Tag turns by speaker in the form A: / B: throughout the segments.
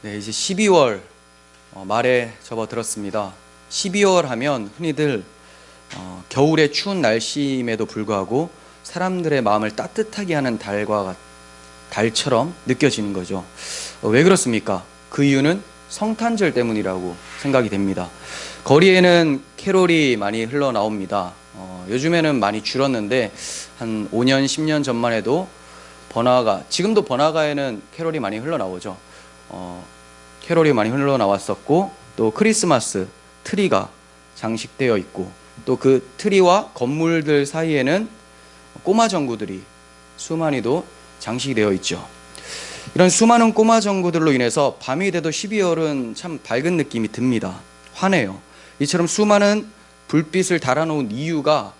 A: 네, 이제 12월 말에 접어들었습니다. 12월 하면 흔히들 겨울의 추운 날씨임에도 불구하고 사람들의 마음을 따뜻하게 하는 달처럼 느껴지는 거죠. 왜 그렇습니까? 그 이유는 성탄절 때문이라고 생각이 됩니다. 거리에는 캐롤이 많이 흘러나옵니다. 요즘에는 많이 줄었는데 한 5년, 10년 전만 해도 지금도 번화가에는 캐롤이 많이 흘러나오죠. 캐롤이 많이 흘러나왔었고, 또 크리스마스 트리가 장식되어 있고, 또 그 트리와 건물들 사이에는 꼬마 전구들이 수많이도 장식되어 있죠. 이런 수많은 꼬마 전구들로 인해서 밤이 돼도 12월은 참 밝은 느낌이 듭니다. 환해요. 이처럼 수많은 불빛을 달아놓은 이유가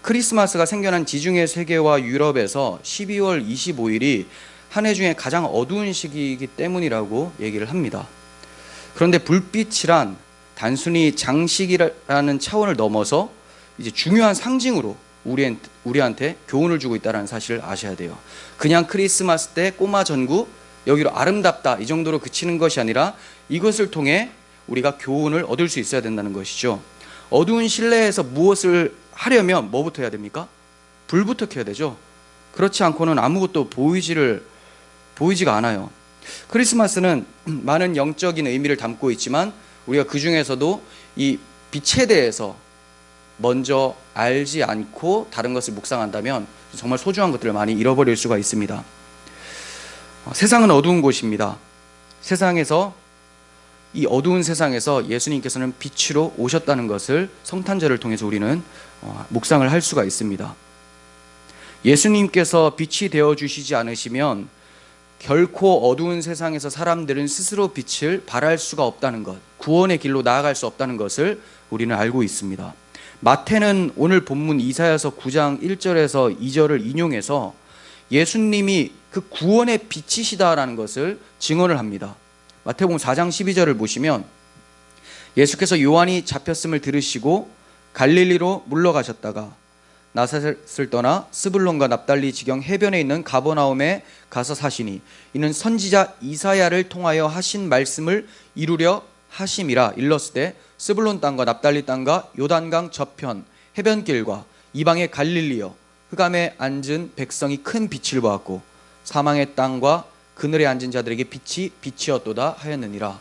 A: 크리스마스가 생겨난 지중해 세계와 유럽에서 12월 25일이 한 해 중에 가장 어두운 시기이기 때문이라고 얘기를 합니다. 그런데 불빛이란 단순히 장식이라는 차원을 넘어서 이제 중요한 상징으로 우리한테 교훈을 주고 있다는 사실을 아셔야 돼요. 그냥 크리스마스 때 꼬마 전구 여기로 아름답다 이 정도로 그치는 것이 아니라 이것을 통해 우리가 교훈을 얻을 수 있어야 된다는 것이죠. 어두운 실내에서 무엇을 하려면 뭐부터 해야 됩니까? 불부터 켜야 되죠. 그렇지 않고는 아무것도 보이지가 않아요. 크리스마스는 많은 영적인 의미를 담고 있지만 우리가 그 중에서도 이 빛에 대해서 먼저 알지 않고 다른 것을 묵상한다면 정말 소중한 것들을 많이 잃어버릴 수가 있습니다. 세상은 어두운 곳입니다. 이 어두운 세상에서 예수님께서는 빛으로 오셨다는 것을 성탄절을 통해서 우리는 묵상을 할 수가 있습니다. 예수님께서 빛이 되어주시지 않으시면 결코 어두운 세상에서 사람들은 스스로 빛을 발할 수가 없다는 것, 구원의 길로 나아갈 수 없다는 것을 우리는 알고 있습니다. 마태는 오늘 본문 이사야서 9장 1절에서 2절을 인용해서 예수님이 그 구원의 빛이시다라는 것을 증언을 합니다. 마태복음 4장 12절을 보시면 예수께서 요한이 잡혔음을 들으시고 갈릴리로 물러가셨다가 나사렛을 떠나 스불론과 납달리 지경 해변에 있는 가버나움에 가서 사시니 이는 선지자 이사야를 통하여 하신 말씀을 이루려 하심이라. 일렀으되 스불론 땅과 납달리 땅과 요단강 저편 해변길과 이방의 갈릴리여 흑암에 앉은 백성이 큰 빛을 보았고 사망의 땅과 그늘에 앉은 자들에게 빛이 빛이었도다 하였느니라.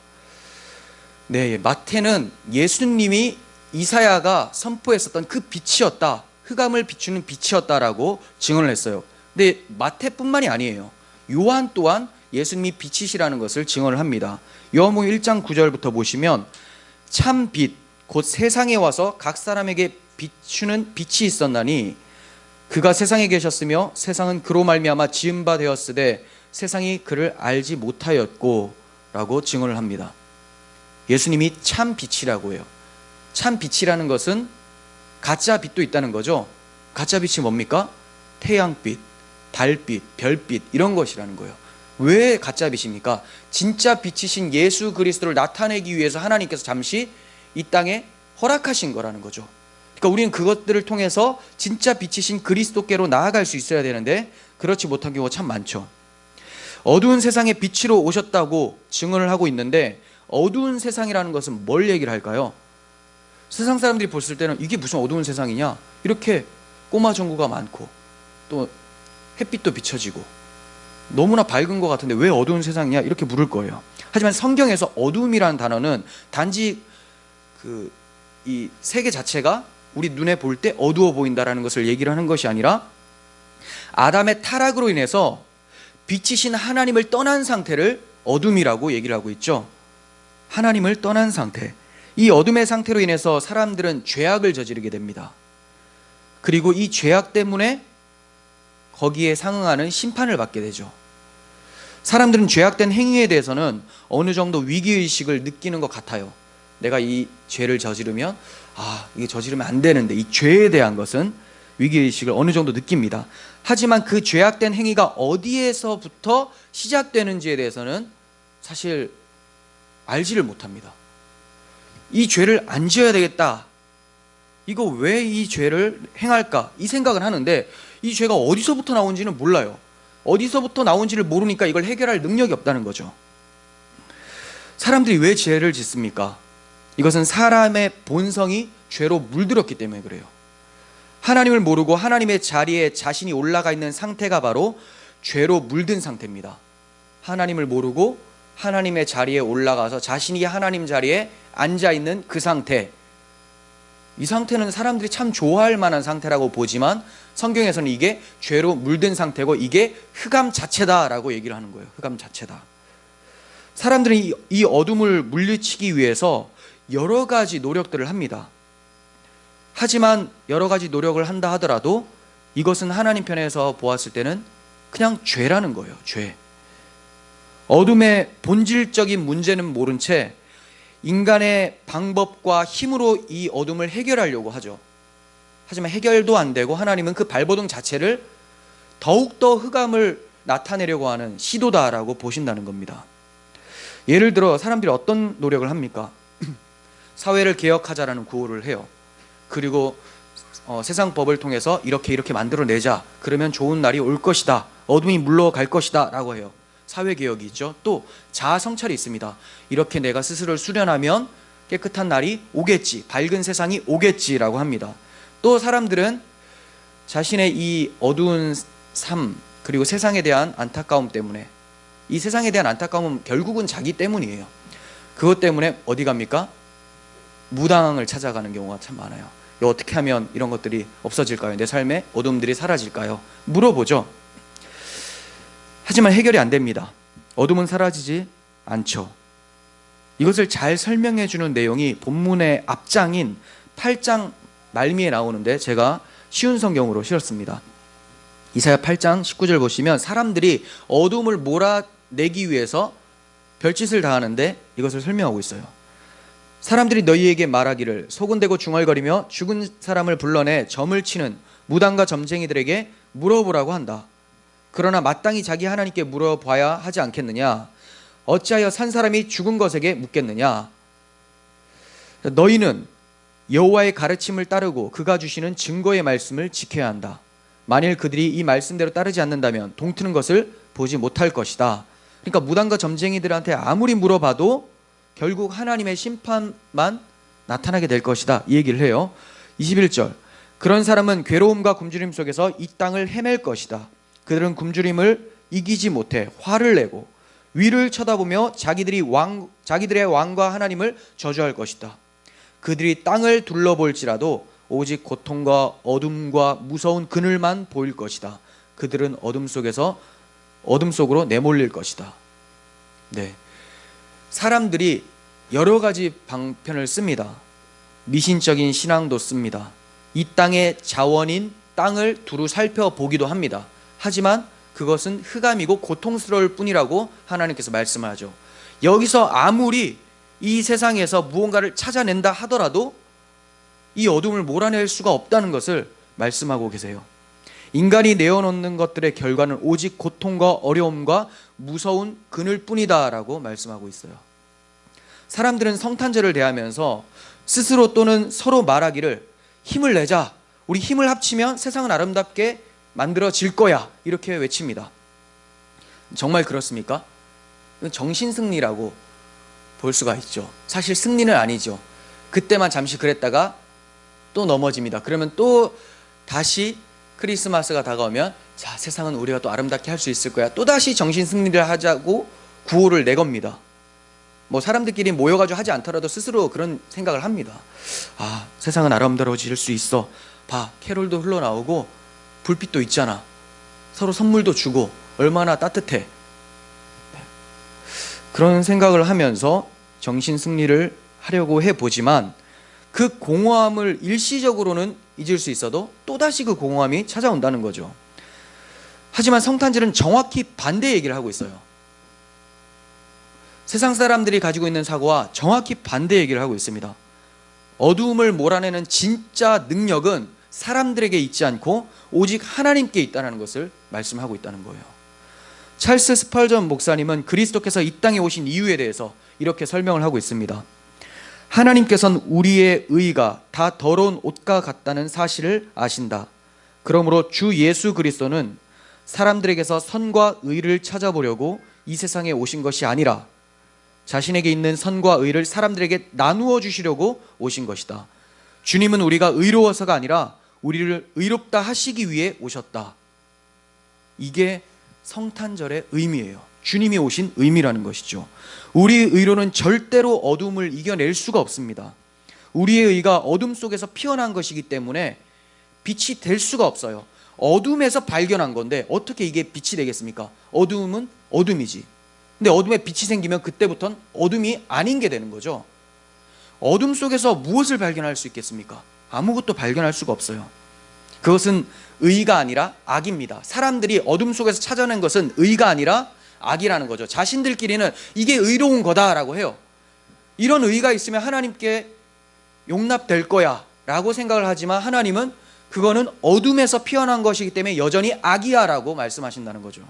A: 네, 마태는 예수님이 이사야가 선포했었던 그 빛이었다, 흑암을 비추는 빛이었다라고 증언을 했어요. 근데 마태뿐만이 아니에요. 요한 또한 예수님이 빛이시라는 것을 증언을 합니다. 요한복음 1장 9절부터 보시면 참 빛, 곧 세상에 와서 각 사람에게 비추는 빛이 있었나니 그가 세상에 계셨으며 세상은 그로 말미암아 지은 바 되었으되 세상이 그를 알지 못하였고 라고 증언을 합니다. 예수님이 참 빛이라고 해요. 참 빛이라는 것은 가짜 빛도 있다는 거죠. 가짜 빛이 뭡니까? 태양빛, 달빛, 별빛 이런 것이라는 거예요. 왜 가짜 빛입니까? 진짜 빛이신 예수 그리스도를 나타내기 위해서 하나님께서 잠시 이 땅에 허락하신 거라는 거죠. 그러니까 우리는 그것들을 통해서 진짜 빛이신 그리스도께로 나아갈 수 있어야 되는데 그렇지 못한 경우가 참 많죠. 어두운 세상에 빛으로 오셨다고 증언을 하고 있는데 어두운 세상이라는 것은 뭘 얘기를 할까요? 세상 사람들이 봤을 때는 이게 무슨 어두운 세상이냐, 이렇게 꼬마 전구가 많고 또 햇빛도 비춰지고 너무나 밝은 것 같은데 왜 어두운 세상이냐 이렇게 물을 거예요. 하지만 성경에서 어두움이라는 단어는 단지 이 세계 자체가 우리 눈에 볼 때 어두워 보인다라는 것을 얘기를 하는 것이 아니라 아담의 타락으로 인해서 빛이신 하나님을 떠난 상태를 어둠이라고 얘기를 하고 있죠. 하나님을 떠난 상태, 이 어둠의 상태로 인해서 사람들은 죄악을 저지르게 됩니다. 그리고 이 죄악 때문에 거기에 상응하는 심판을 받게 되죠. 사람들은 죄악된 행위에 대해서는 어느 정도 위기의식을 느끼는 것 같아요. 내가 이 죄를 저지르면 이게 저지르면 안 되는데, 이 죄에 대한 것은 위기의식을 어느 정도 느낍니다. 하지만 그 죄악된 행위가 어디에서부터 시작되는지에 대해서는 사실 알지를 못합니다. 이 죄를 안 지어야 되겠다, 이거 왜 이 죄를 행할까, 이 생각을 하는데 이 죄가 어디서부터 나온지는 몰라요. 어디서부터 나온지를 모르니까 이걸 해결할 능력이 없다는 거죠. 사람들이 왜 죄를 짓습니까? 이것은 사람의 본성이 죄로 물들었기 때문에 그래요. 하나님을 모르고 하나님의 자리에 자신이 올라가 있는 상태가 바로 죄로 물든 상태입니다. 하나님을 모르고 하나님의 자리에 올라가서 자신이 하나님 자리에 앉아 있는 그 상태, 이 상태는 사람들이 참 좋아할 만한 상태라고 보지만 성경에서는 이게 죄로 물든 상태고 이게 흑암 자체다라고 얘기를 하는 거예요. 흑암 자체다. 사람들은 이 어둠을 물리치기 위해서 여러 가지 노력들을 합니다. 하지만 여러 가지 노력을 한다 하더라도 이것은 하나님 편에서 보았을 때는 그냥 죄라는 거예요. 죄. 어둠의 본질적인 문제는 모른 채 인간의 방법과 힘으로 이 어둠을 해결하려고 하죠. 하지만 해결도 안 되고 하나님은 그 발버둥 자체를 더욱더 흑암을 나타내려고 하는 시도다라고 보신다는 겁니다. 예를 들어 사람들이 어떤 노력을 합니까? 사회를 개혁하자라는 구호를 해요. 그리고 세상 법을 통해서 이렇게 만들어내자. 그러면 좋은 날이 올 것이다. 어둠이 물러갈 것이다 라고 해요. 사회개혁이 있죠. 또 자아성찰이 있습니다. 이렇게 내가 스스로를 수련하면 깨끗한 날이 오겠지, 밝은 세상이 오겠지라고 합니다. 또 사람들은 자신의 이 어두운 삶 그리고 세상에 대한 안타까움 때문에, 이 세상에 대한 안타까움은 결국은 자기 때문이에요. 그것 때문에 어디 갑니까? 무당을 찾아가는 경우가 참 많아요. 어떻게 하면 이런 것들이 없어질까요? 내 삶의 어둠들이 사라질까요? 물어보죠. 하지만 해결이 안 됩니다. 어둠은 사라지지 않죠. 이것을 잘 설명해 주는 내용이 본문의 앞장인 8장 말미에 나오는데 제가 쉬운 성경으로 실었습니다. 이사야 8장 19절 보시면 사람들이 어둠을 몰아내기 위해서 별짓을 다 하는데 이것을 설명하고 있어요. 사람들이 너희에게 말하기를 소곤대고 중얼거리며 죽은 사람을 불러내 점을 치는 무당과 점쟁이들에게 물어보라고 한다. 그러나 마땅히 자기 하나님께 물어봐야 하지 않겠느냐? 어찌하여 산 사람이 죽은 것에게 묻겠느냐? 너희는 여호와의 가르침을 따르고 그가 주시는 증거의 말씀을 지켜야 한다. 만일 그들이 이 말씀대로 따르지 않는다면 동트는 것을 보지 못할 것이다. 그러니까 무당과 점쟁이들한테 아무리 물어봐도 결국 하나님의 심판만 나타나게 될 것이다, 이 얘기를 해요. 21절, 그런 사람은 괴로움과 굶주림 속에서 이 땅을 헤맬 것이다. 그들은 굶주림을 이기지 못해 화를 내고 위를 쳐다보며 자기들의 왕과 하나님을 저주할 것이다. 그들이 땅을 둘러볼지라도 오직 고통과 어둠과 무서운 그늘만 보일 것이다. 그들은 어둠 속으로 내몰릴 것이다. 네, 사람들이 여러 가지 방편을 씁니다. 미신적인 신앙도 씁니다. 이 땅의 자원인 땅을 두루 살펴보기도 합니다. 하지만 그것은 흑암이고 고통스러울 뿐이라고 하나님께서 말씀하죠. 여기서 아무리 이 세상에서 무언가를 찾아낸다 하더라도 이 어둠을 몰아낼 수가 없다는 것을 말씀하고 계세요. 인간이 내어놓는 것들의 결과는 오직 고통과 어려움과 무서운 그늘뿐이다 라고 말씀하고 있어요. 사람들은 성탄절을 대하면서 스스로 또는 서로 말하기를 힘을 내자, 우리 힘을 합치면 세상은 아름답게 만들어질 거야, 이렇게 외칩니다. 정말 그렇습니까? 정신승리라고 볼 수가 있죠. 사실 승리는 아니죠. 그때만 잠시 그랬다가 또 넘어집니다. 그러면 또 다시 크리스마스가 다가오면 자, 세상은 우리가 또 아름답게 할 수 있을 거야, 또다시 정신승리를 하자고 구호를 내겁니다. 뭐 사람들끼리 모여가지고 하지 않더라도 스스로 그런 생각을 합니다. 아, 세상은 아름다워질 수 있어. 봐, 캐롤도 흘러나오고 불빛도 있잖아. 서로 선물도 주고 얼마나 따뜻해. 그런 생각을 하면서 정신승리를 하려고 해보지만 그 공허함을 일시적으로는 잊을 수 있어도 또다시 그 공허함이 찾아온다는 거죠. 하지만 성탄절은 정확히 반대 얘기를 하고 있어요. 세상 사람들이 가지고 있는 사고와 정확히 반대 얘기를 하고 있습니다. 어두움을 몰아내는 진짜 능력은 사람들에게 있지 않고 오직 하나님께 있다는 것을 말씀하고 있다는 거예요. 찰스 스펄전 목사님은 그리스도께서 이 땅에 오신 이유에 대해서 이렇게 설명을 하고 있습니다. 하나님께서는 우리의 의가 다 더러운 옷과 같다는 사실을 아신다. 그러므로 주 예수 그리스도는 사람들에게서 선과 의를 찾아보려고 이 세상에 오신 것이 아니라 자신에게 있는 선과 의를 사람들에게 나누어 주시려고 오신 것이다. 주님은 우리가 의로워서가 아니라 우리를 의롭다 하시기 위해 오셨다. 이게 성탄절의 의미예요. 주님이 오신 의미라는 것이죠. 우리의 의로는 절대로 어둠을 이겨낼 수가 없습니다. 우리의 의가 어둠 속에서 피어난 것이기 때문에 빛이 될 수가 없어요. 어둠에서 발견한 건데 어떻게 이게 빛이 되겠습니까? 어둠은 어둠이지. 근데 어둠에 빛이 생기면 그때부터는 어둠이 아닌 게 되는 거죠. 어둠 속에서 무엇을 발견할 수 있겠습니까? 아무것도 발견할 수가 없어요. 그것은 의가 아니라 악입니다. 사람들이 어둠 속에서 찾아낸 것은 의가 아니라 악이라는 거죠. 자신들끼리는 이게 의로운 거다라고 해요. 이런 의가 있으면 하나님께 용납될 거야 라고 생각을 하지만 하나님은 그거는 어둠에서 피어난 것이기 때문에 여전히 악이야 라고 말씀하신다는 거죠.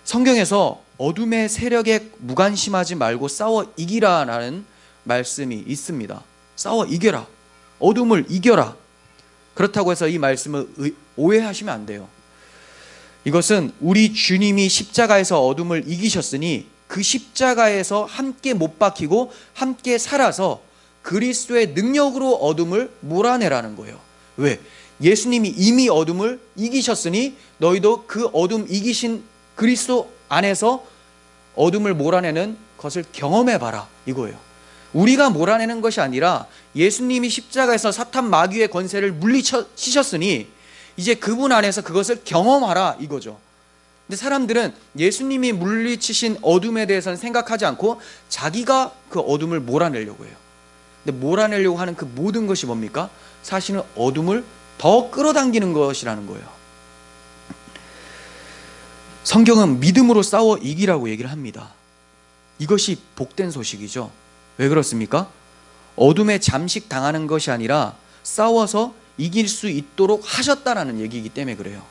A: 성경에서 어둠의 세력에 무관심하지 말고 싸워 이기라라는 말씀이 있습니다. 싸워 이겨라. 어둠을 이겨라. 그렇다고 해서 이 말씀을 오해하시면 안 돼요. 이것은 우리 주님이 십자가에서 어둠을 이기셨으니 그 십자가에서 함께 못 박히고 함께 살아서 그리스도의 능력으로 어둠을 몰아내라는 거예요. 왜? 예수님이 이미 어둠을 이기셨으니 너희도 그 어둠 이기신 그리스도 안에서 어둠을 몰아내는 것을 경험해봐라 이거예요. 우리가 몰아내는 것이 아니라 예수님이 십자가에서 사탄 마귀의 권세를 물리치셨으니 이제 그분 안에서 그것을 경험하라 이거죠. 근데 사람들은 예수님이 물리치신 어둠에 대해서는 생각하지 않고 자기가 그 어둠을 몰아내려고 해요. 근데 몰아내려고 하는 그 모든 것이 뭡니까? 사실은 어둠을 더 끌어당기는 것이라는 거예요. 성경은 믿음으로 싸워 이기라고 얘기를 합니다. 이것이 복된 소식이죠. 왜 그렇습니까? 어둠에 잠식당하는 것이 아니라 싸워서 이길 수 있도록 하셨다라는 얘기이기 때문에 그래요.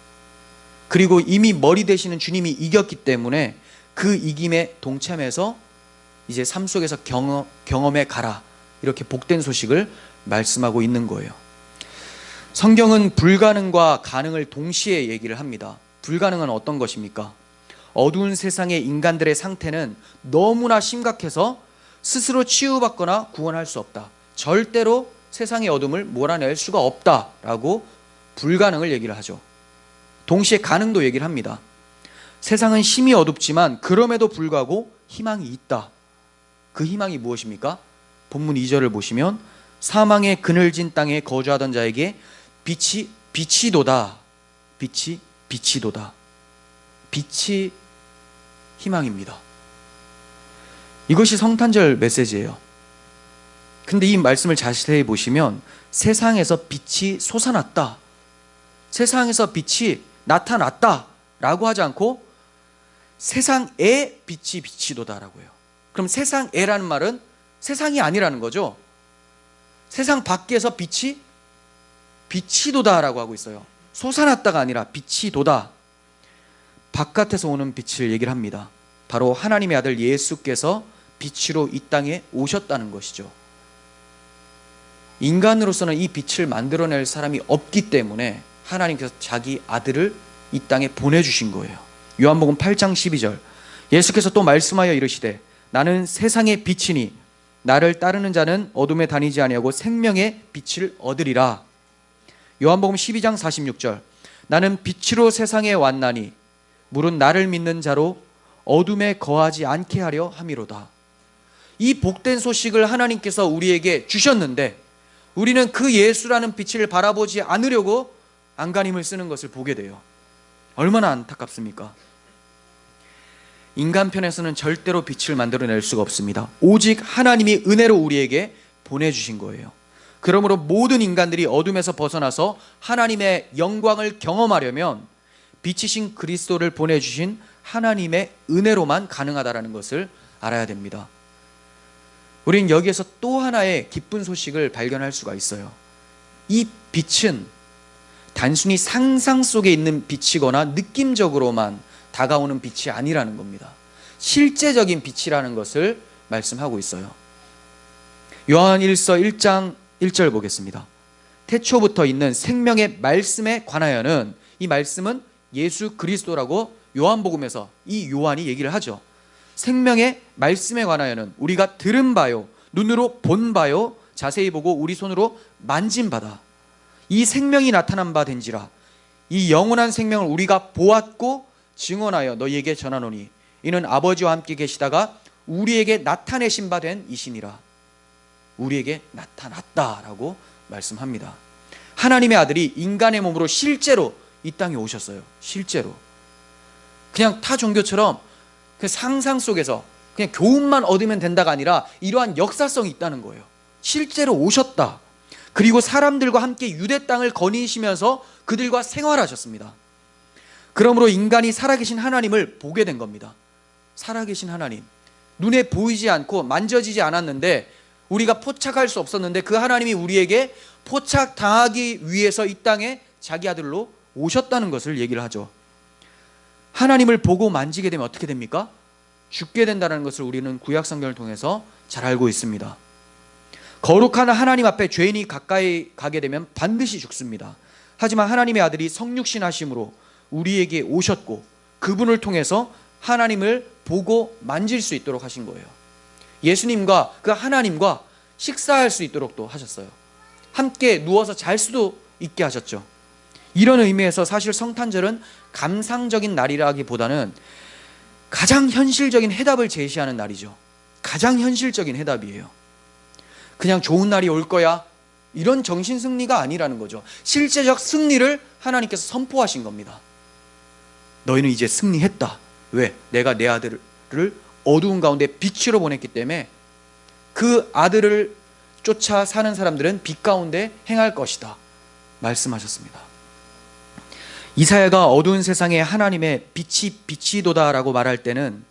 A: 그리고 이미 머리 되시는 주님이 이겼기 때문에 그 이김에 동참해서 이제 삶 속에서 경험해 가라. 이렇게 복된 소식을 말씀하고 있는 거예요. 성경은 불가능과 가능을 동시에 얘기를 합니다. 불가능은 어떤 것입니까? 어두운 세상의 인간들의 상태는 너무나 심각해서 스스로 치유받거나 구원할 수 없다. 절대로 세상의 어둠을 몰아낼 수가 없다라고 불가능을 얘기를 하죠. 동시에 가능도 얘기를 합니다. 세상은 심히 어둡지만 그럼에도 불구하고 희망이 있다. 그 희망이 무엇입니까? 본문 2절을 보시면 사망의 그늘진 땅에 거주하던 자에게 빛이 도다. 빛이 도다. 빛이 희망입니다. 이것이 성탄절 메시지예요. 근데 이 말씀을 자세히 보시면 세상에서 빛이 솟아났다. 세상에서 빛이 나타났다 라고 하지 않고 세상에 빛이 도다라고 해요. 그럼 세상에라는 말은 세상이 아니라는 거죠. 세상 밖에서 빛이 도다라고 하고 있어요. 솟아났다가 아니라 빛이 도다. 바깥에서 오는 빛을 얘기를 합니다. 바로 하나님의 아들 예수께서 빛으로 이 땅에 오셨다는 것이죠. 인간으로서는 이 빛을 만들어낼 사람이 없기 때문에 하나님께서 자기 아들을 이 땅에 보내주신 거예요. 요한복음 8장 12절 예수께서 또 말씀하여 이르시되 나는 세상의 빛이니 나를 따르는 자는 어둠에 다니지 아니하고 생명의 빛을 얻으리라. 요한복음 12장 46절 나는 빛으로 세상에 왔나니 물은 나를 믿는 자로 어둠에 거하지 않게 하려 함이로다. 이 복된 소식을 하나님께서 우리에게 주셨는데 우리는 그 예수라는 빛을 바라보지 않으려고 안간힘을 쓰는 것을 보게 돼요. 얼마나 안타깝습니까? 인간 편에서는 절대로 빛을 만들어낼 수가 없습니다. 오직 하나님이 은혜로 우리에게 보내주신 거예요. 그러므로 모든 인간들이 어둠에서 벗어나서 하나님의 영광을 경험하려면 빛이신 그리스도를 보내주신 하나님의 은혜로만 가능하다는 것을 알아야 됩니다. 우리는 여기에서 또 하나의 기쁜 소식을 발견할 수가 있어요. 이 빛은 단순히 상상 속에 있는 빛이거나 느낌적으로만 다가오는 빛이 아니라는 겁니다. 실제적인 빛이라는 것을 말씀하고 있어요. 요한일서 1장 1절 보겠습니다. 태초부터 있는 생명의 말씀에 관하여는 이 말씀은 예수 그리스도라고 요한복음에서 이 요한이 얘기를 하죠. 생명의 말씀에 관하여는 우리가 들은 바요, 눈으로 본 바요, 자세히 보고 우리 손으로 만진 바다. 이 생명이 나타난 바 된지라. 이 영원한 생명을 우리가 보았고 증언하여 너희에게 전하노니 이는 아버지와 함께 계시다가 우리에게 나타내신 바 된 이시니라. 우리에게 나타났다라고 말씀합니다. 하나님의 아들이 인간의 몸으로 실제로 이 땅에 오셨어요. 실제로. 그냥 타 종교처럼 그 상상 속에서 그냥 교훈만 얻으면 된다가 아니라 이러한 역사성이 있다는 거예요. 실제로 오셨다. 그리고 사람들과 함께 유대 땅을 거니시면서 그들과 생활하셨습니다. 그러므로 인간이 살아계신 하나님을 보게 된 겁니다. 살아계신 하나님, 눈에 보이지 않고 만져지지 않았는데 우리가 포착할 수 없었는데 그 하나님이 우리에게 포착당하기 위해서 이 땅에 자기 아들로 오셨다는 것을 얘기를 하죠. 하나님을 보고 만지게 되면 어떻게 됩니까? 죽게 된다는 것을 우리는 구약 성경을 통해서 잘 알고 있습니다. 거룩한 하나님 앞에 죄인이 가까이 가게 되면 반드시 죽습니다. 하지만 하나님의 아들이 성육신 하심으로 우리에게 오셨고 그분을 통해서 하나님을 보고 만질 수 있도록 하신 거예요. 예수님과 그 하나님과 식사할 수 있도록 또 하셨어요. 함께 누워서 잘 수도 있게 하셨죠. 이런 의미에서 사실 성탄절은 감상적인 날이라기보다는 가장 현실적인 해답을 제시하는 날이죠. 가장 현실적인 해답이에요. 그냥 좋은 날이 올 거야 이런 정신 승리가 아니라는 거죠. 실제적 승리를 하나님께서 선포하신 겁니다. 너희는 이제 승리했다. 왜? 내가 내 아들을 어두운 가운데 빛으로 보냈기 때문에 그 아들을 쫓아 사는 사람들은 빛 가운데 행할 것이다 말씀하셨습니다. 이사야가 어두운 세상에 하나님의 빛이 비치도다라고 말할 때는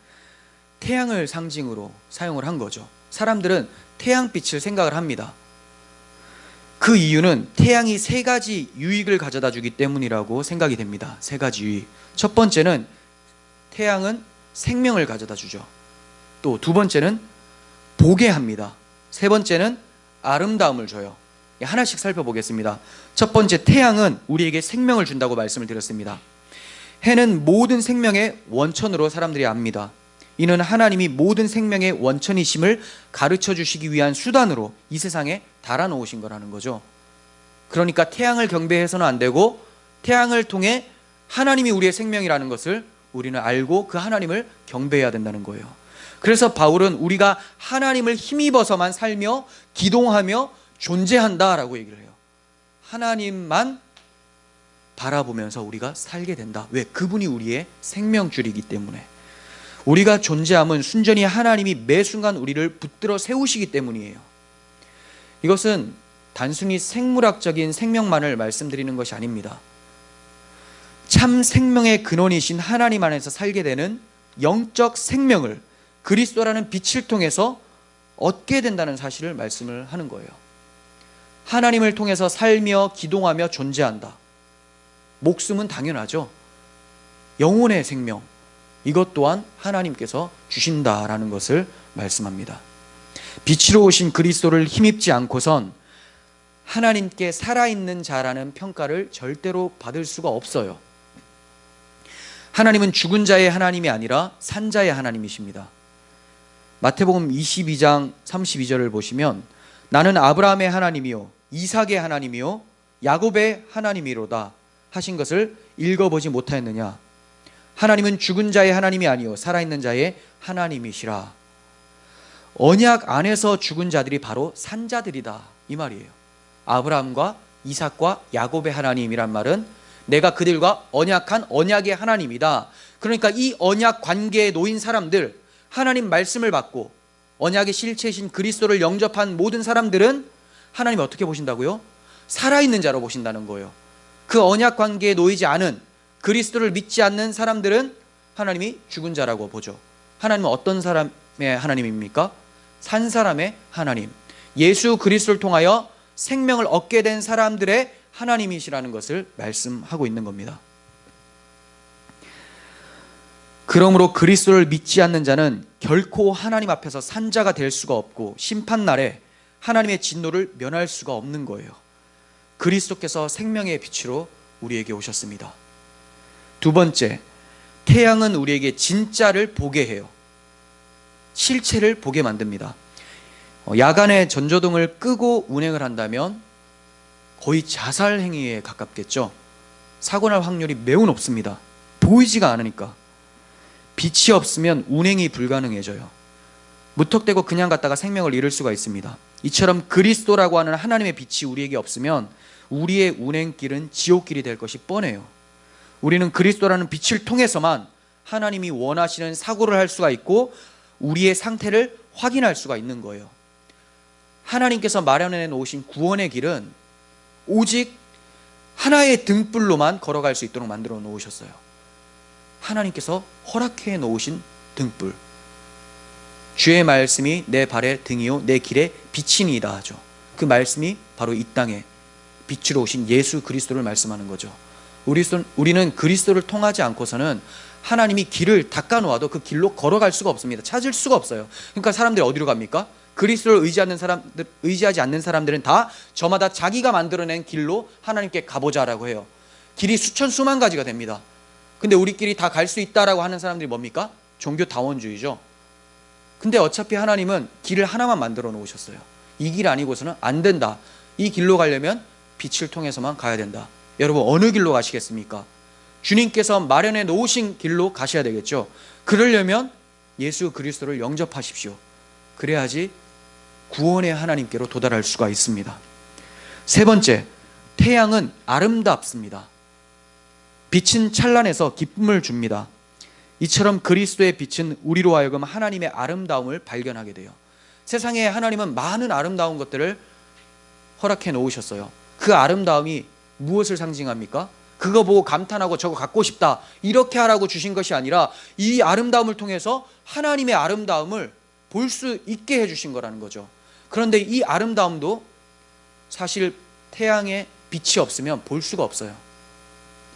A: 태양을 상징으로 사용을 한 거죠. 사람들은 태양빛을 생각을 합니다. 그 이유는 태양이 세 가지 유익을 가져다 주기 때문이라고 생각이 됩니다. 세 가지 유익. 첫 번째는 태양은 생명을 가져다 주죠. 또 두 번째는 보게 합니다. 세 번째는 아름다움을 줘요. 하나씩 살펴보겠습니다. 첫 번째, 태양은 우리에게 생명을 준다고 말씀을 드렸습니다. 해는 모든 생명의 원천으로 사람들이 압니다. 이는 하나님이 모든 생명의 원천이심을 가르쳐 주시기 위한 수단으로 이 세상에 달아놓으신 거라는 거죠. 그러니까 태양을 경배해서는 안 되고 태양을 통해 하나님이 우리의 생명이라는 것을 우리는 알고 그 하나님을 경배해야 된다는 거예요. 그래서 바울은 우리가 하나님을 힘입어서만 살며 기동하며 존재한다라고 얘기를 해요. 하나님만 바라보면서 우리가 살게 된다. 왜? 그분이 우리의 생명줄이기 때문에. 우리가 존재함은 순전히 하나님이 매 순간 우리를 붙들어 세우시기 때문이에요. 이것은 단순히 생물학적인 생명만을 말씀드리는 것이 아닙니다. 참 생명의 근원이신 하나님 안에서 살게 되는 영적 생명을 그리스도라는 빛을 통해서 얻게 된다는 사실을 말씀을 하는 거예요. 하나님을 통해서 살며 기동하며 존재한다. 목숨은 당연하죠. 영혼의 생명, 이것 또한 하나님께서 주신다라는 것을 말씀합니다. 빛으로 오신 그리스도를 힘입지 않고선 하나님께 살아있는 자라는 평가를 절대로 받을 수가 없어요. 하나님은 죽은 자의 하나님이 아니라 산 자의 하나님이십니다. 마태복음 22장 32절을 보시면 나는 아브라함의 하나님이요 이삭의 하나님이요 야곱의 하나님이로다 하신 것을 읽어보지 못하였느냐. 하나님은 죽은 자의 하나님이 아니요 살아있는 자의 하나님이시라. 언약 안에서 죽은 자들이 바로 산 자들이다 이 말이에요. 아브라함과 이삭과 야곱의 하나님이란 말은 내가 그들과 언약한 언약의 하나님이다. 그러니까 이 언약 관계에 놓인 사람들, 하나님 말씀을 받고 언약의 실체이신 그리스도를 영접한 모든 사람들은 하나님이 어떻게 보신다고요? 살아있는 자로 보신다는 거예요. 그 언약 관계에 놓이지 않은 그리스도를 믿지 않는 사람들은 하나님이 죽은 자라고 보죠. 하나님은 어떤 사람의 하나님입니까? 산 사람의 하나님, 예수 그리스도를 통하여 생명을 얻게 된 사람들의 하나님이시라는 것을 말씀하고 있는 겁니다. 그러므로 그리스도를 믿지 않는 자는 결코 하나님 앞에서 산자가 될 수가 없고 심판날에 하나님의 진노를 면할 수가 없는 거예요. 그리스도께서 생명의 빛으로 우리에게 오셨습니다. 두 번째, 태양은 우리에게 진짜를 보게 해요. 실체를 보게 만듭니다. 야간에 전조등을 끄고 운행을 한다면 거의 자살 행위에 가깝겠죠. 사고 날 확률이 매우 높습니다. 보이지가 않으니까. 빛이 없으면 운행이 불가능해져요. 무턱대고 그냥 갔다가 생명을 잃을 수가 있습니다. 이처럼 그리스도라고 하는 하나님의 빛이 우리에게 없으면 우리의 운행길은 지옥길이 될 것이 뻔해요. 우리는 그리스도라는 빛을 통해서만 하나님이 원하시는 사고를 할 수가 있고 우리의 상태를 확인할 수가 있는 거예요. 하나님께서 마련해 놓으신 구원의 길은 오직 하나의 등불로만 걸어갈 수 있도록 만들어 놓으셨어요. 하나님께서 허락해 놓으신 등불. 주의 말씀이 내 발의 등이요 내 길의 빛이니이다 하죠. 그 말씀이 바로 이 땅에 빛으로 오신 예수 그리스도를 말씀하는 거죠. 우리는 그리스도를 통하지 않고서는 하나님이 길을 닦아 놓아도 그 길로 걸어갈 수가 없습니다. 찾을 수가 없어요. 그러니까 사람들이 어디로 갑니까? 그리스도를 의지하지 않는 사람들은 다 저마다 자기가 만들어낸 길로 하나님께 가보자라고 해요. 길이 수천 수만 가지가 됩니다. 근데 우리끼리 다 갈 수 있다라고 하는 사람들이 뭡니까? 종교다원주의죠. 근데 어차피 하나님은 길을 하나만 만들어 놓으셨어요. 이 길 아니고서는 안 된다. 이 길로 가려면 빛을 통해서만 가야 된다. 여러분 어느 길로 가시겠습니까? 주님께서 마련해 놓으신 길로 가셔야 되겠죠. 그러려면 예수 그리스도를 영접하십시오. 그래야지 구원의 하나님께로 도달할 수가 있습니다. 세 번째, 태양은 아름답습니다. 빛은 찬란해서 기쁨을 줍니다. 이처럼 그리스도의 빛은 우리로 하여금 하나님의 아름다움을 발견하게 돼요. 세상에 하나님은 많은 아름다운 것들을 허락해 놓으셨어요. 그 아름다움이 무엇을 상징합니까? 그거 보고 감탄하고 저거 갖고 싶다 이렇게 하라고 주신 것이 아니라 이 아름다움을 통해서 하나님의 아름다움을 볼 수 있게 해주신 거라는 거죠. 그런데 이 아름다움도 사실 태양의 빛이 없으면 볼 수가 없어요.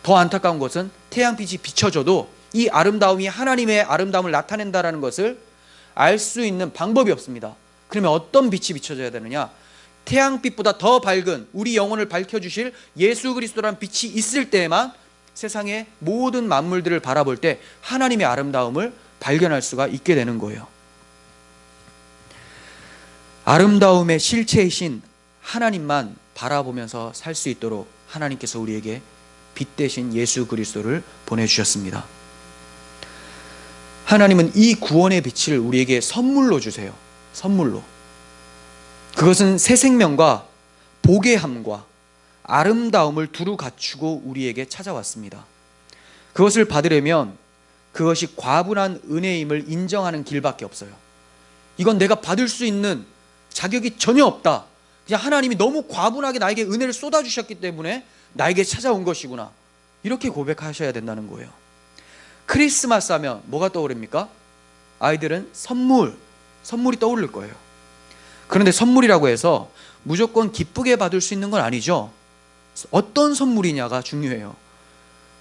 A: 더 안타까운 것은 태양빛이 비춰져도 이 아름다움이 하나님의 아름다움을 나타낸다는 것을 알 수 있는 방법이 없습니다. 그러면 어떤 빛이 비춰져야 되느냐? 태양빛보다 더 밝은 우리 영혼을 밝혀주실 예수 그리스도라는 빛이 있을 때에만 세상의 모든 만물들을 바라볼 때 하나님의 아름다움을 발견할 수가 있게 되는 거예요. 아름다움의 실체이신 하나님만 바라보면서 살 수 있도록 하나님께서 우리에게 빛 대신 예수 그리스도를 보내주셨습니다. 하나님은 이 구원의 빛을 우리에게 선물로 주세요. 선물로. 그것은 새 생명과 복의 함과 아름다움을 두루 갖추고 우리에게 찾아왔습니다. 그것을 받으려면 그것이 과분한 은혜임을 인정하는 길밖에 없어요. 이건 내가 받을 수 있는 자격이 전혀 없다. 그냥 하나님이 너무 과분하게 나에게 은혜를 쏟아주셨기 때문에 나에게 찾아온 것이구나. 이렇게 고백하셔야 된다는 거예요. 크리스마스 하면 뭐가 떠오릅니까? 아이들은 선물이 떠오를 거예요. 그런데 선물이라고 해서 무조건 기쁘게 받을 수 있는 건 아니죠. 어떤 선물이냐가 중요해요.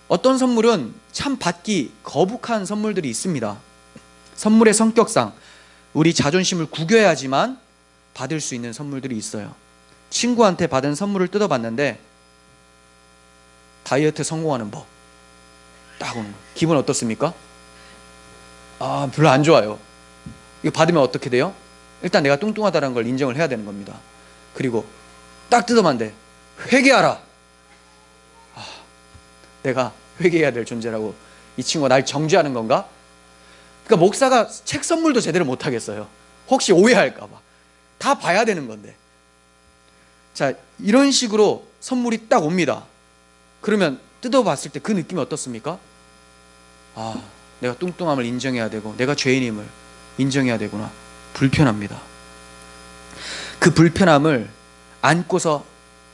A: 어떤 선물은 참 받기 거북한 선물들이 있습니다. 선물의 성격상 우리 자존심을 구겨야지만 받을 수 있는 선물들이 있어요. 친구한테 받은 선물을 뜯어봤는데 다이어트 성공하는 법 딱 오는 거예요. 기분 어떻습니까? 별로 안 좋아요. 이거 받으면 어떻게 돼요? 일단 내가 뚱뚱하다는 걸 인정을 해야 되는 겁니다. 그리고 딱 뜯어봤는데 회개하라. 내가 회개해야 될 존재라고 이 친구가 날 정죄하는 건가? 그러니까 목사가 책 선물도 제대로 못 하겠어요. 혹시 오해할까 봐. 다 봐야 되는 건데. 자, 이런 식으로 선물이 딱 옵니다. 그러면 뜯어봤을 때 그 느낌이 어떻습니까? 내가 뚱뚱함을 인정해야 되고 내가 죄인임을 인정해야 되구나. 불편합니다. 그 불편함을 안고서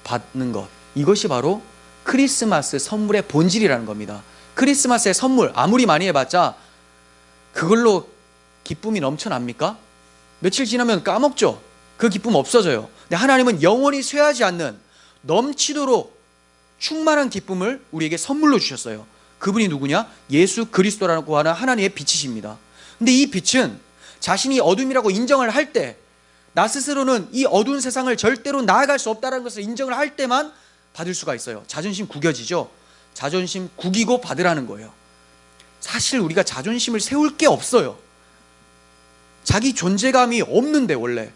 A: 받는 것, 이것이 바로 크리스마스 선물의 본질이라는 겁니다. 크리스마스의 선물 아무리 많이 해봤자 그걸로 기쁨이 넘쳐납니까? 며칠 지나면 까먹죠. 그 기쁨 없어져요. 근데 하나님은 영원히 쇠하지 않는 넘치도록 충만한 기쁨을 우리에게 선물로 주셨어요. 그분이 누구냐? 예수 그리스도라고 하는 하나님의 빛이십니다. 근데 이 빛은 자신이 어둠이라고 인정을 할 때, 나 스스로는 이 어두운 세상을 절대로 나아갈 수 없다는 것을 인정을 할 때만 받을 수가 있어요. 자존심 구겨지죠. 자존심 구기고 받으라는 거예요. 사실 우리가 자존심을 세울 게 없어요. 자기 존재감이 없는데, 원래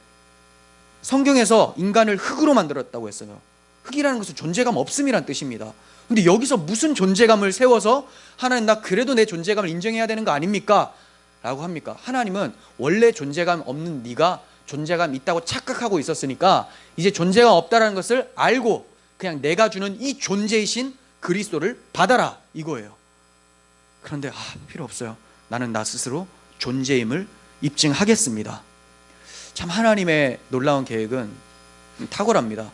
A: 성경에서 인간을 흙으로 만들었다고 했어요. 흙이라는 것은 존재감 없음이란 뜻입니다. 근데 여기서 무슨 존재감을 세워서 하나님, 나 그래도 내 존재감을 인정해야 되는 거 아닙니까? 라고 합니까? 하나님은 원래 존재감 없는 네가 존재감 있다고 착각하고 있었으니까 이제 존재감 없다라는 것을 알고 그냥 내가 주는 이 존재이신 그리스도를 받아라, 이거예요. 그런데 필요 없어요. 나는 나 스스로 존재임을 입증하겠습니다. 참 하나님의 놀라운 계획은 탁월합니다.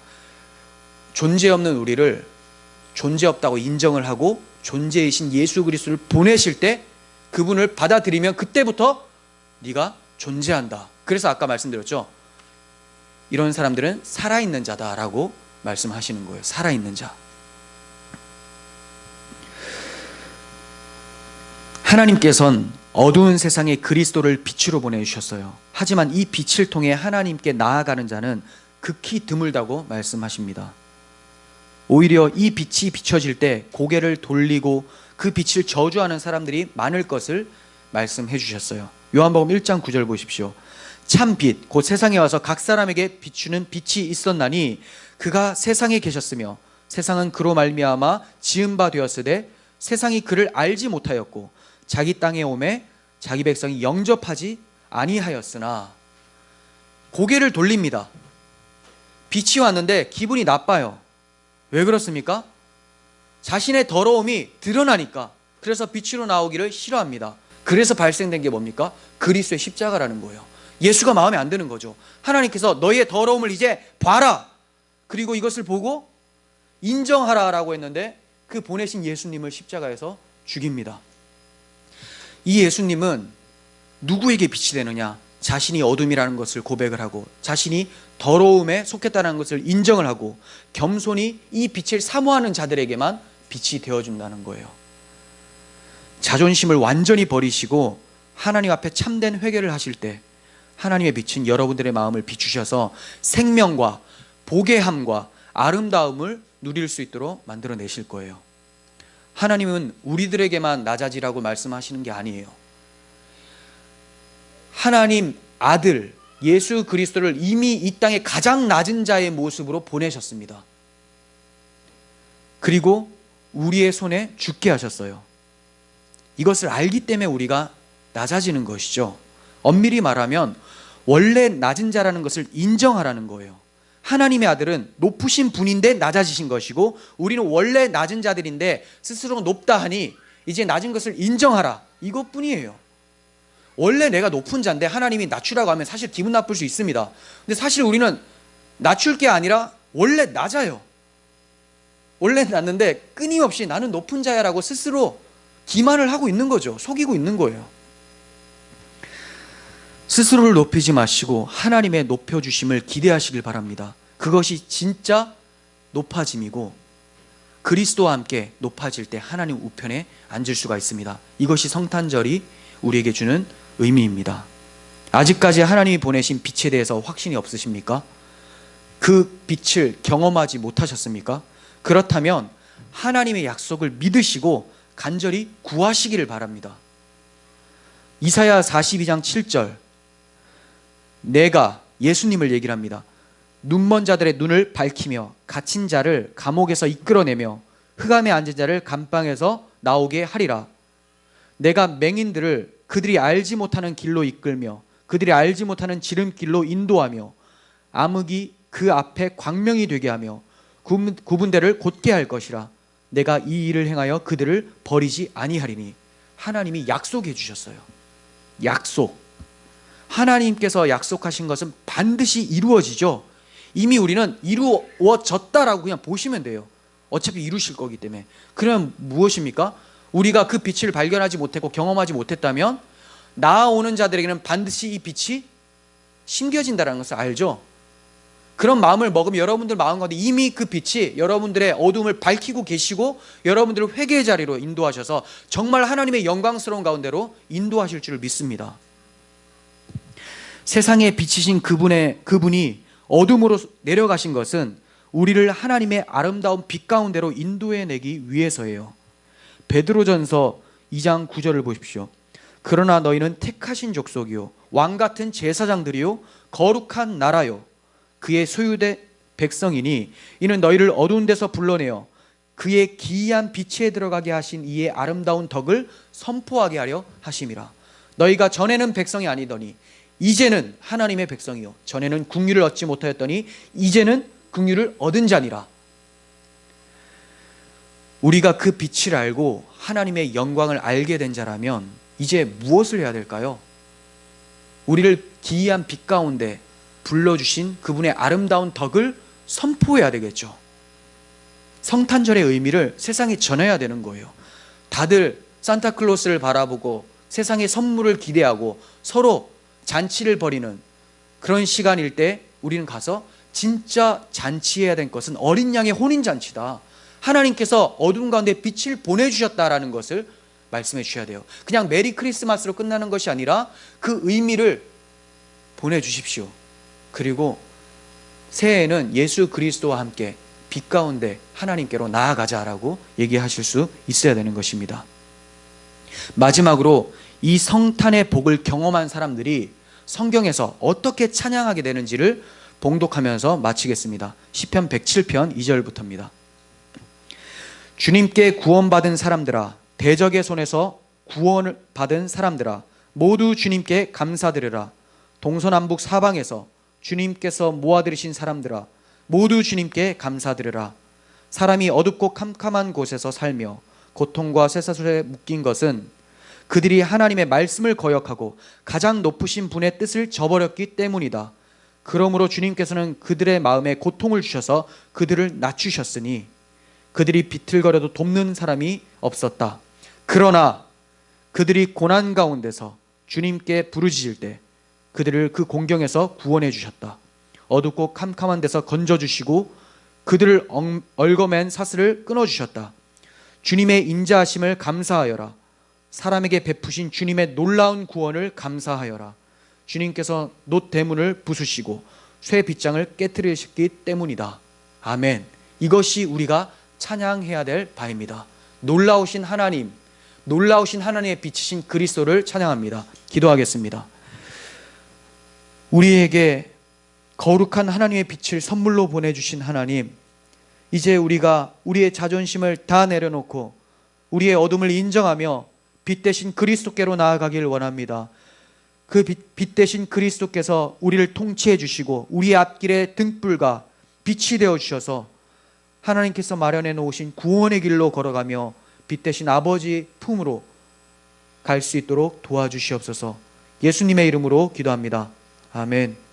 A: 존재 없는 우리를 존재 없다고 인정을 하고 존재이신 예수 그리스도를 보내실 때 그분을 받아들이면 그때부터 네가 존재한다. 그래서 아까 말씀드렸죠. 이런 사람들은 살아있는 자다라고 말씀하시는 거예요. 살아있는 자. 하나님께서는 어두운 세상에 그리스도를 빛으로 보내주셨어요. 하지만 이 빛을 통해 하나님께 나아가는 자는 극히 드물다고 말씀하십니다. 오히려 이 빛이 비춰질 때 고개를 돌리고 그 빛을 저주하는 사람들이 많을 것을 말씀해 주셨어요. 요한복음 1장 9절 보십시오. 참 빛, 곧 세상에 와서 각 사람에게 비추는 빛이 있었나니 그가 세상에 계셨으며 세상은 그로 말미암아 지은 바 되었으되 세상이 그를 알지 못하였고 자기 땅에 오매 자기 백성이 영접하지 아니하였으나. 고개를 돌립니다. 빛이 왔는데 기분이 나빠요. 왜 그렇습니까? 자신의 더러움이 드러나니까. 그래서 빛으로 나오기를 싫어합니다. 그래서 발생된 게 뭡니까? 그리스도의 십자가라는 거예요. 예수가 마음에 안 드는 거죠. 하나님께서 너희의 더러움을 이제 봐라, 그리고 이것을 보고 인정하라 라고 했는데 그 보내신 예수님을 십자가에서 죽입니다. 이 예수님은 누구에게 빛이 되느냐? 자신이 어둠이라는 것을 고백을 하고 자신이 더러움에 속했다는 것을 인정을 하고 겸손히 이 빛을 사모하는 자들에게만 빛이 되어준다는 거예요. 자존심을 완전히 버리시고 하나님 앞에 참된 회개를 하실 때 하나님의 빛은 여러분들의 마음을 비추셔서 생명과 보게함과 아름다움을 누릴 수 있도록 만들어내실 거예요. 하나님은 우리들에게만 낮아지라고 말씀하시는 게 아니에요. 하나님 아들 예수 그리스도를 이미 이 땅에 가장 낮은 자의 모습으로 보내셨습니다. 그리고 우리의 손에 죽게 하셨어요. 이것을 알기 때문에 우리가 낮아지는 것이죠. 엄밀히 말하면 원래 낮은 자라는 것을 인정하라는 거예요. 하나님의 아들은 높으신 분인데 낮아지신 것이고 우리는 원래 낮은 자들인데 스스로 높다 하니 이제 낮은 것을 인정하라, 이것뿐이에요. 원래 내가 높은 자인데 하나님이 낮추라고 하면 사실 기분 나쁠 수 있습니다. 근데 사실 우리는 낮출 게 아니라 원래 낮아요. 원래 낮는데 끊임없이 나는 높은 자야 라고 스스로 기만을 하고 있는 거죠. 속이고 있는 거예요. 스스로를 높이지 마시고 하나님의 높여주심을 기대하시길 바랍니다. 그것이 진짜 높아짐이고 그리스도와 함께 높아질 때 하나님 우편에 앉을 수가 있습니다. 이것이 성탄절이 우리에게 주는 의미입니다. 아직까지 하나님이 보내신 빛에 대해서 확신이 없으십니까? 그 빛을 경험하지 못하셨습니까? 그렇다면 하나님의 약속을 믿으시고 간절히 구하시기를 바랍니다. 이사야 42장 7절, 내가 예수님을 얘기를 합니다. 눈먼 자들의 눈을 밝히며 갇힌 자를 감옥에서 이끌어내며 흑암에 앉은 자를 감방에서 나오게 하리라. 내가 맹인들을 그들이 알지 못하는 길로 이끌며 그들이 알지 못하는 지름길로 인도하며 암흑이 그 앞에 광명이 되게 하며 구분대를 곧게 할 것이라. 내가 이 일을 행하여 그들을 버리지 아니하리니. 하나님이 약속해 주셨어요. 약속. 하나님께서 약속하신 것은 반드시 이루어지죠. 이미 우리는 이루어졌다라고 그냥 보시면 돼요. 어차피 이루실 거기 때문에. 그럼 무엇입니까? 우리가 그 빛을 발견하지 못했고 경험하지 못했다면 나아오는 자들에게는 반드시 이 빛이 심겨진다는 것을 알죠. 그런 마음을 먹으면 여러분들 마음 가운데 이미 그 빛이 여러분들의 어둠을 밝히고 계시고 여러분들을 회개의 자리로 인도하셔서 정말 하나님의 영광스러운 가운데로 인도하실 줄 믿습니다. 세상에 비치신 그분이 어둠으로 내려가신 것은 우리를 하나님의 아름다운 빛 가운데로 인도해내기 위해서예요. 베드로전서 2장 9절을 보십시오. 그러나 너희는 택하신 족속이요 왕 같은 제사장들이요 거룩한 나라요 그의 소유된 백성이니 이는 너희를 어두운 데서 불러내어 그의 기이한 빛에 들어가게 하신 이의 아름다운 덕을 선포하게 하려 하심이라. 너희가 전에는 백성이 아니더니 이제는 하나님의 백성이요 전에는 긍휼을 얻지 못하였더니 이제는 긍휼을 얻은 자니라. 우리가 그 빛을 알고 하나님의 영광을 알게 된 자라면 이제 무엇을 해야 될까요? 우리를 기이한 빛 가운데 불러주신 그분의 아름다운 덕을 선포해야 되겠죠. 성탄절의 의미를 세상에 전해야 되는 거예요. 다들 산타클로스를 바라보고 세상의 선물을 기대하고 서로 잔치를 벌이는 그런 시간일 때 우리는 가서 진짜 잔치해야 될 것은 어린 양의 혼인잔치다. 하나님께서 어두운 가운데 빛을 보내주셨다라는 것을 말씀해 주셔야 돼요. 그냥 메리 크리스마스로 끝나는 것이 아니라 그 의미를 보내주십시오. 그리고 새해에는 예수 그리스도와 함께 빛 가운데 하나님께로 나아가자라고 얘기하실 수 있어야 되는 것입니다. 마지막으로 이 성탄의 복을 경험한 사람들이 성경에서 어떻게 찬양하게 되는지를 봉독하면서 마치겠습니다. 시편 107편 2절부터입니다. 주님께 구원받은 사람들아, 대적의 손에서 구원을 받은 사람들아, 모두 주님께 감사드리라. 동서남북 사방에서 주님께서 모아들이신 사람들아, 모두 주님께 감사드리라. 사람이 어둡고 캄캄한 곳에서 살며 고통과 쇠사슬에 묶인 것은 그들이 하나님의 말씀을 거역하고 가장 높으신 분의 뜻을 저버렸기 때문이다. 그러므로 주님께서는 그들의 마음에 고통을 주셔서 그들을 낮추셨으니 그들이 비틀거려도 돕는 사람이 없었다. 그러나 그들이 고난 가운데서 주님께 부르짖을 때 그들을 그 공경에서 구원해 주셨다. 어둡고 캄캄한 데서 건져주시고 그들을 얽어맨 사슬을 끊어주셨다. 주님의 인자하심을 감사하여라. 사람에게 베푸신 주님의 놀라운 구원을 감사하여라. 주님께서 놋 대문을 부수시고 쇠 빗장을 깨뜨리셨기 때문이다. 아멘. 이것이 우리가 찬양해야 될 바입니다. 놀라우신 하나님, 놀라우신 하나님의 빛이신 그리스도를 찬양합니다. 기도하겠습니다. 우리에게 거룩한 하나님의 빛을 선물로 보내주신 하나님, 이제 우리가 우리의 자존심을 다 내려놓고 우리의 어둠을 인정하며 빛 대신 그리스도께로 나아가길 원합니다. 그 빛 대신 그리스도께서 우리를 통치해 주시고 우리의 앞길에 등불과 빛이 되어 주셔서 하나님께서 마련해 놓으신 구원의 길로 걸어가며 빛 대신 아버지 품으로 갈 수 있도록 도와주시옵소서. 예수님의 이름으로 기도합니다. 아멘.